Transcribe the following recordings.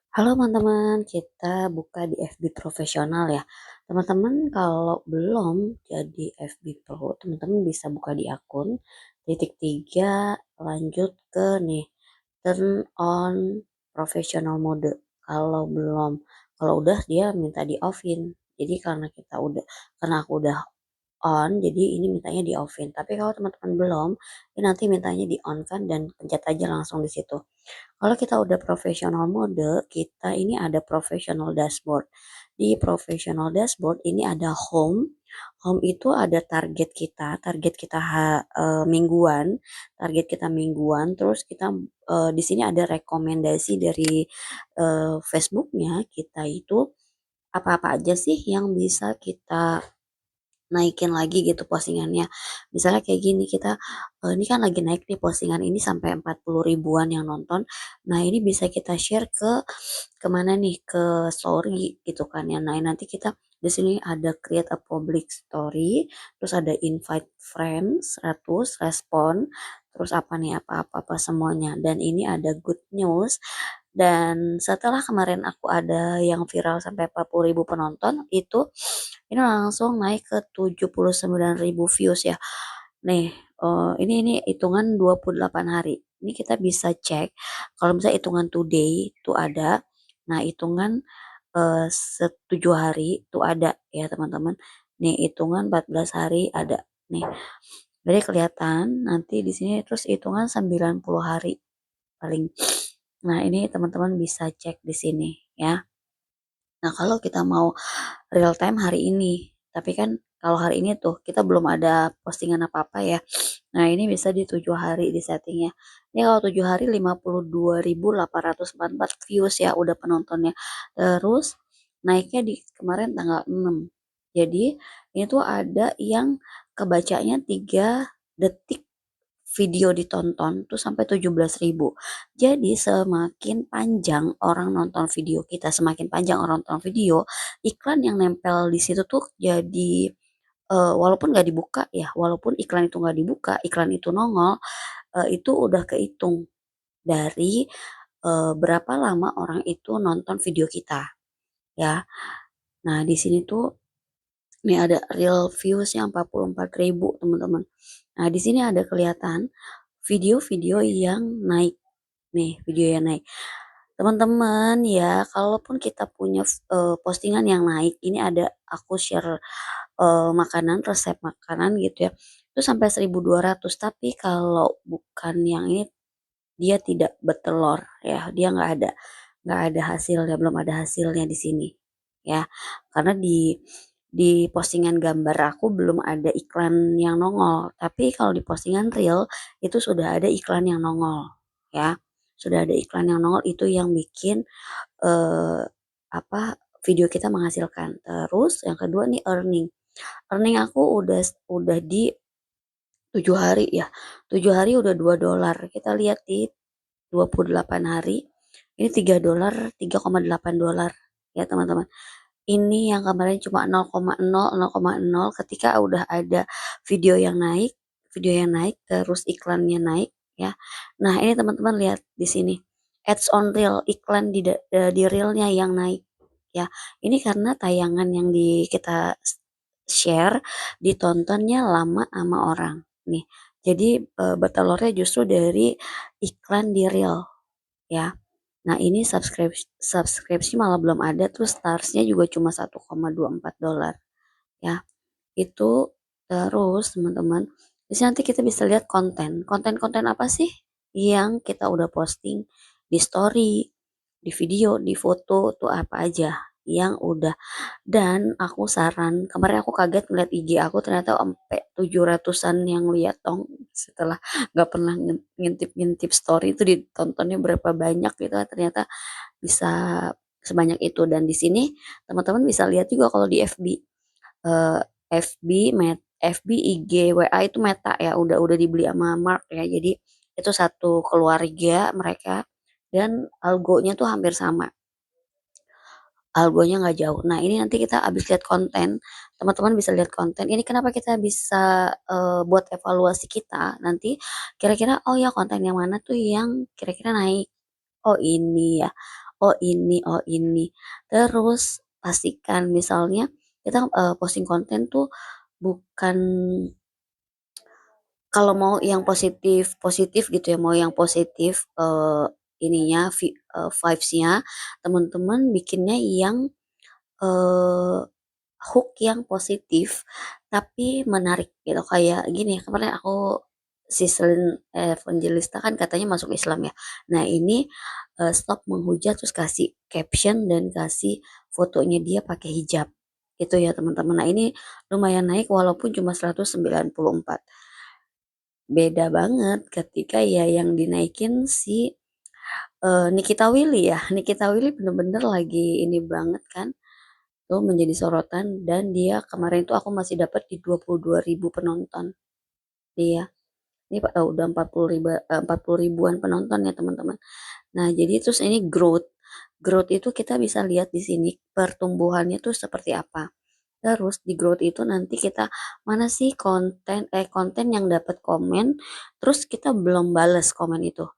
Halo teman-teman, kita buka di FB profesional ya. Teman-teman kalau belum jadi FB Pro, teman-teman bisa buka di akun titik tiga lanjut ke nih turn on professional mode. Kalau belum, kalau udah dia minta di offin. Jadi karena aku udah on, jadi ini mintanya di offin. Tapi kalau teman-teman belum, ini nanti mintanya di on kan dan pencet aja langsung di situ. Kalau kita udah professional mode, kita ini ada professional dashboard. Di professional dashboard ini ada home. Home itu ada target kita mingguan, target kita mingguan. Terus kita di sini ada rekomendasi dari Facebooknya kita itu apa-apa aja sih yang bisa kita naikin lagi gitu postingannya. Misalnya kayak gini kita ini kan lagi naik nih postingan ini sampai 40 ribuan yang nonton. Nah, ini bisa kita share kemana nih ke story gitu kan ya. Nah, nanti kita di sini ada create a public story, terus ada invite friends, 100 respon, terus apa nih apa-apa semuanya. Dan ini ada good news. Dan setelah kemarin aku ada yang viral sampai 40 ribu penonton, itu ini langsung naik ke 79 ribu views ya. Nih, ini hitungan 28 hari. Ini kita bisa cek kalau misalnya hitungan today itu ada. Nah, hitungan 7 hari itu ada ya, teman-teman. Nih, hitungan 14 hari ada. Nih, jadi kelihatan nanti di sini terus hitungan 90 hari paling. Nah, ini teman-teman bisa cek di sini ya. Nah, kalau kita mau real time hari ini, tapi kan kalau hari ini tuh kita belum ada postingan apa-apa ya. Nah, ini bisa di 7 hari di settingnya. Ini kalau 7 hari 52.844 views ya udah penontonnya. Terus naiknya di kemarin tanggal 6. Jadi ini tuh ada yang kebacanya 3 detik video ditonton tuh sampai 17 ribu. Jadi semakin panjang orang nonton video kita, semakin panjang orang nonton video, iklan yang nempel di situ tuh jadi walaupun nggak dibuka ya, walaupun iklan itu nggak dibuka, iklan itu nongol, itu udah kehitung dari berapa lama orang itu nonton video kita ya. Nah, di sini tuh nih ada real views-nya 44 ribu teman-teman. Nah, di sini ada kelihatan video-video yang naik. Nih, video yang naik. Teman-teman ya, kalaupun kita punya postingan yang naik, ini ada aku share makanan, resep makanan gitu ya. Itu sampai 1.200, tapi kalau bukan yang ini dia tidak bertelur ya, dia nggak ada hasilnya, belum ada hasilnya di sini ya. Karena di postingan gambar aku belum ada iklan yang nongol, tapi kalau di postingan real itu sudah ada iklan yang nongol ya. Sudah ada iklan yang nongol itu yang bikin eh, apa video kita menghasilkan. Terus yang kedua nih earning. Earning aku udah di 7 hari ya. 7 hari udah $2. Kita lihat di 28 hari. Ini $3, $3,8 ya teman-teman. Ini yang kemarin cuma 0,0 ketika udah ada video yang naik, terus iklannya naik ya. Nah, ini teman-teman lihat di sini. Ads on reel, iklan di reelnya yang naik ya. Ini karena tayangan yang kita share ditontonnya lama sama orang nih. Jadi bertelurnya justru dari iklan di reel ya. Nah, ini subscription malah belum ada, terus starsnya juga cuma $1,24 ya. Itu terus teman-teman. Di sini nanti kita bisa lihat konten. Konten-konten apa sih yang kita udah posting di story, di video, di foto tuh apa aja yang udah. Dan aku saran, kemarin aku kaget ngeliat IG aku ternyata sampai 700-an yang lihat dong, setelah nggak pernah ngintip-ngintip story itu ditontonnya berapa banyak gitu, ternyata bisa sebanyak itu. Dan di sini teman-teman bisa lihat juga kalau di FB, eh, FB, IG, WA itu Meta ya, udah dibeli sama Mark ya. Jadi itu satu keluarga mereka dan algonya tuh hampir sama. Algonya nggak jauh. Nah, ini nanti kita habis lihat konten, teman-teman bisa lihat konten. Ini kenapa kita bisa buat evaluasi kita nanti kira-kira oh ya konten yang mana tuh yang kira-kira naik. Oh ini ya. oh ini. Terus pastikan misalnya kita posting konten tuh bukan kalau mau yang positif positif gitu ya, mau yang positif ininya vibes-nya, teman-teman bikinnya yang eh, hook yang positif tapi menarik gitu, kayak gini kemarin aku si Selin Evangelista kan katanya masuk Islam ya. Nah ini stop menghujat terus kasih caption dan kasih fotonya dia pakai hijab gitu ya teman-teman. Nah ini lumayan naik walaupun cuma 194. Beda banget ketika ya yang dinaikin si Nikita Willy ya. Nikita Willy bener-bener lagi ini banget kan, tuh menjadi sorotan, dan dia kemarin tuh aku masih dapat di 22.000 penonton dia. Ini udah 40 ribu, 40 ribuan penonton ya teman-teman. Nah jadi terus ini growth. Growth itu kita bisa lihat di sini pertumbuhannya tuh seperti apa. Terus di growth itu nanti kita mana sih konten yang dapat komen, terus kita belum bales komen itu.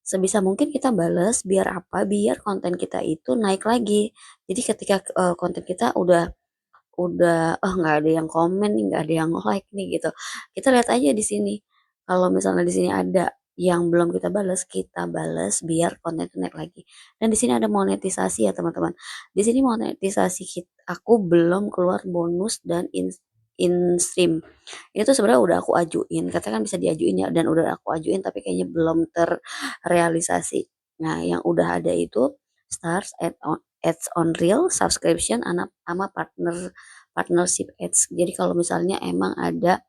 Sebisa mungkin kita bales biar apa? Biar konten kita itu naik lagi. Jadi ketika konten kita udah oh nggak ada yang komen nih, nggak ada yang like nih gitu, kita lihat aja di sini, kalau misalnya di sini ada yang belum kita balas biar konten itu naik lagi. Dan di sini ada monetisasi ya teman-teman. Di sini monetisasi aku belum keluar bonus dan in stream. Ini tuh sebenarnya udah aku ajuin, katanya kan bisa diajuin ya, dan udah aku ajuin tapi kayaknya belum terrealisasi. Nah yang udah ada itu stars ads on reel subscription sama partnership ads. Jadi kalau misalnya emang ada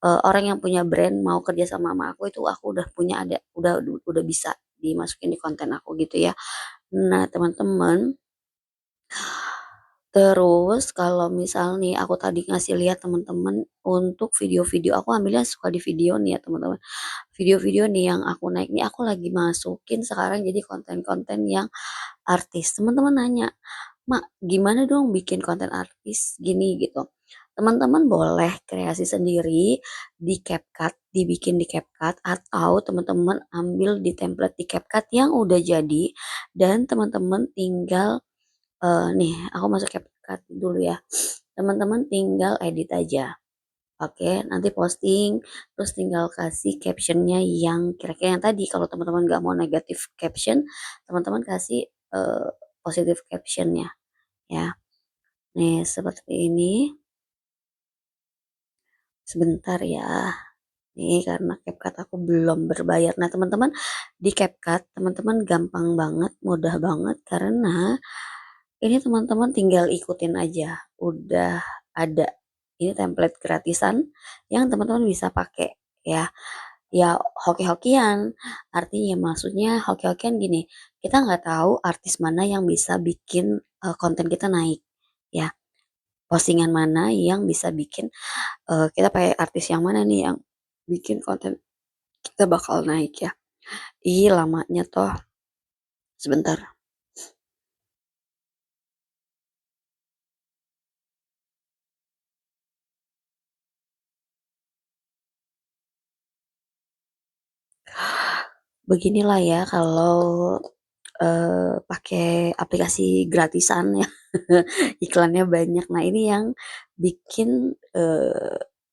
orang yang punya brand mau kerja sama aku, itu aku udah punya, ada udah bisa dimasukin di konten aku gitu ya. Nah teman-teman, terus kalau misal nih aku tadi ngasih lihat teman-teman untuk video-video, aku ambilnya suka di video nih ya teman-teman. Video-video nih yang aku naik nih aku lagi masukin sekarang jadi konten-konten yang artis. Teman-teman nanya, "Mak, gimana dong bikin konten artis gini gitu?" Teman-teman boleh kreasi sendiri di CapCut, dibikin di CapCut, atau teman-teman ambil di template di CapCut yang udah jadi, dan teman-teman tinggal nih aku masuk CapCut dulu ya. Teman-teman tinggal edit aja. Oke, nanti posting, terus tinggal kasih captionnya yang kira-kira yang tadi. Kalau teman-teman nggak mau negatif caption, teman-teman kasih eh, positif captionnya ya. Nih seperti ini. Sebentar ya. Nih karena CapCut aku belum berbayar. Nah teman-teman, di CapCut teman-teman gampang banget, mudah banget, karena ini teman-teman tinggal ikutin aja. Udah ada. Ini template gratisan yang teman-teman bisa pakai ya. Ya hoki-hokian. Artinya maksudnya hoki-hokian gini. Kita nggak tahu artis mana yang bisa bikin konten kita naik. Ya, postingan mana yang bisa bikin kita pakai artis yang mana nih yang bikin konten kita bakal naik ya. Ih, lamanya toh. Sebentar. Beginilah ya kalau pakai aplikasi gratisan ya. Iklannya banyak. Nah, ini yang bikin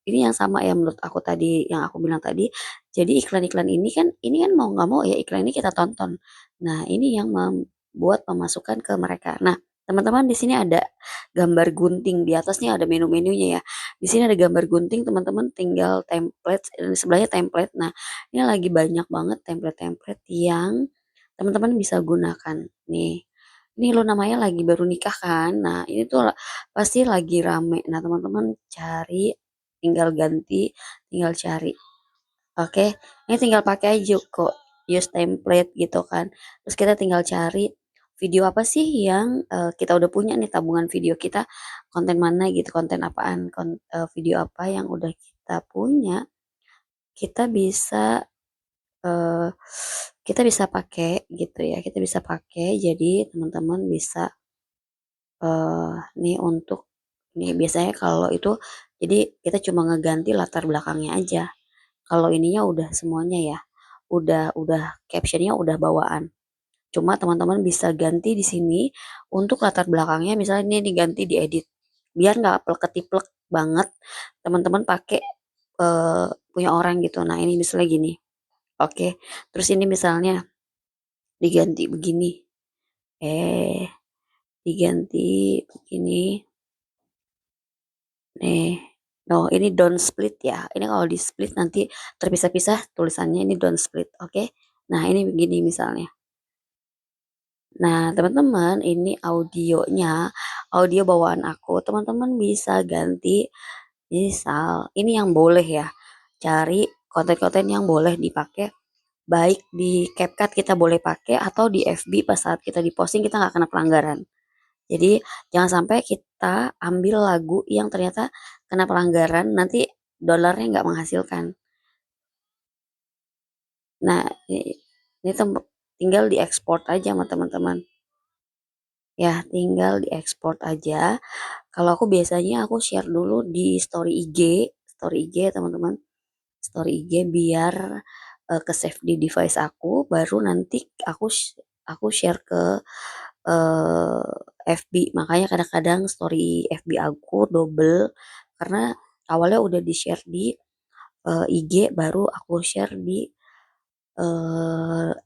ini yang sama ya menurut aku tadi, yang aku bilang tadi. Jadi iklan-iklan ini kan mau nggak mau ya iklan ini kita tonton. Nah, ini yang membuat pemasukan ke mereka. Nah, teman-teman di sini ada gambar gunting, di atasnya ada menu-menunya ya. Di sini ada gambar gunting, teman-teman tinggal template, sebelahnya template. Nah, ini lagi banyak banget template-template yang teman-teman bisa gunakan nih. Ini lo namanya lagi baru nikah kan. Nah, ini tuh pasti lagi rame. Nah, teman-teman cari, tinggal ganti, tinggal cari. Oke, ini tinggal pakai aja kok, use template gitu kan. Terus kita tinggal cari video apa sih yang kita udah punya nih, tabungan video kita, konten mana gitu, konten apaan, video apa yang udah kita punya, kita bisa eh, kita bisa pakai gitu ya, kita bisa pakai. Jadi teman-teman bisa nih untuk nih biasanya kalau itu, jadi kita cuma ngeganti latar belakangnya aja. Kalau ininya udah semuanya ya, udah captionnya udah bawaan. Cuma teman-teman bisa ganti di sini untuk latar belakangnya misalnya ini diganti diedit. Biar nggak plek-ketiplek banget teman-teman pakai punya orang gitu. Nah, ini misalnya gini. Oke. Terus ini misalnya diganti begini. Eh, diganti begini. Nih. No, ini don't split ya. Ini kalau di split nanti terpisah-pisah tulisannya ini don't split. Oke. Nah, ini begini misalnya. Nah, teman-teman, ini audionya, audio bawaan aku. Teman-teman bisa ganti, misal, ini yang boleh ya. Cari konten-konten yang boleh dipakai, baik di CapCut kita boleh pakai atau di FB pas saat kita di posting kita nggak kena pelanggaran. Jadi jangan sampai kita ambil lagu yang ternyata kena pelanggaran, nanti dolarnya nggak menghasilkan. Nah, ini tinggal diekspor aja sama teman-teman. Ya, tinggal diekspor aja. Kalau aku biasanya aku share dulu di story IG ya teman-teman, story IG biar ke save di device aku, baru nanti aku share ke eh, FB. Makanya kadang-kadang story FB aku double karena awalnya udah di share di IG, baru aku share di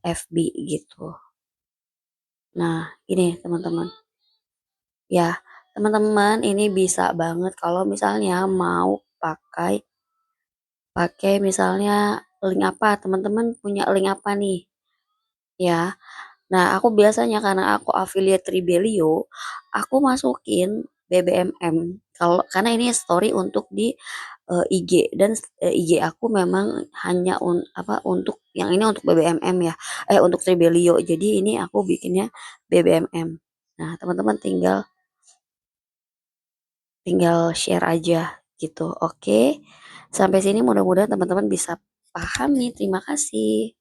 FB gitu. Nah, ini teman-teman. Ya, teman-teman ini bisa banget kalau misalnya mau pakai pakai misalnya link apa, teman-teman punya link apa nih? Ya. Nah, aku biasanya karena aku affiliate Tribelio, aku masukin BBMM. Kalau karena ini story untuk di IG dan IG aku memang hanya untuk yang ini untuk BBMM ya. Untuk Tribelio. Jadi ini aku bikinnya BBMM. Nah, teman-teman tinggal tinggal share aja gitu. Oke. Sampai sini mudah-mudahan teman-teman bisa pahami. Terima kasih.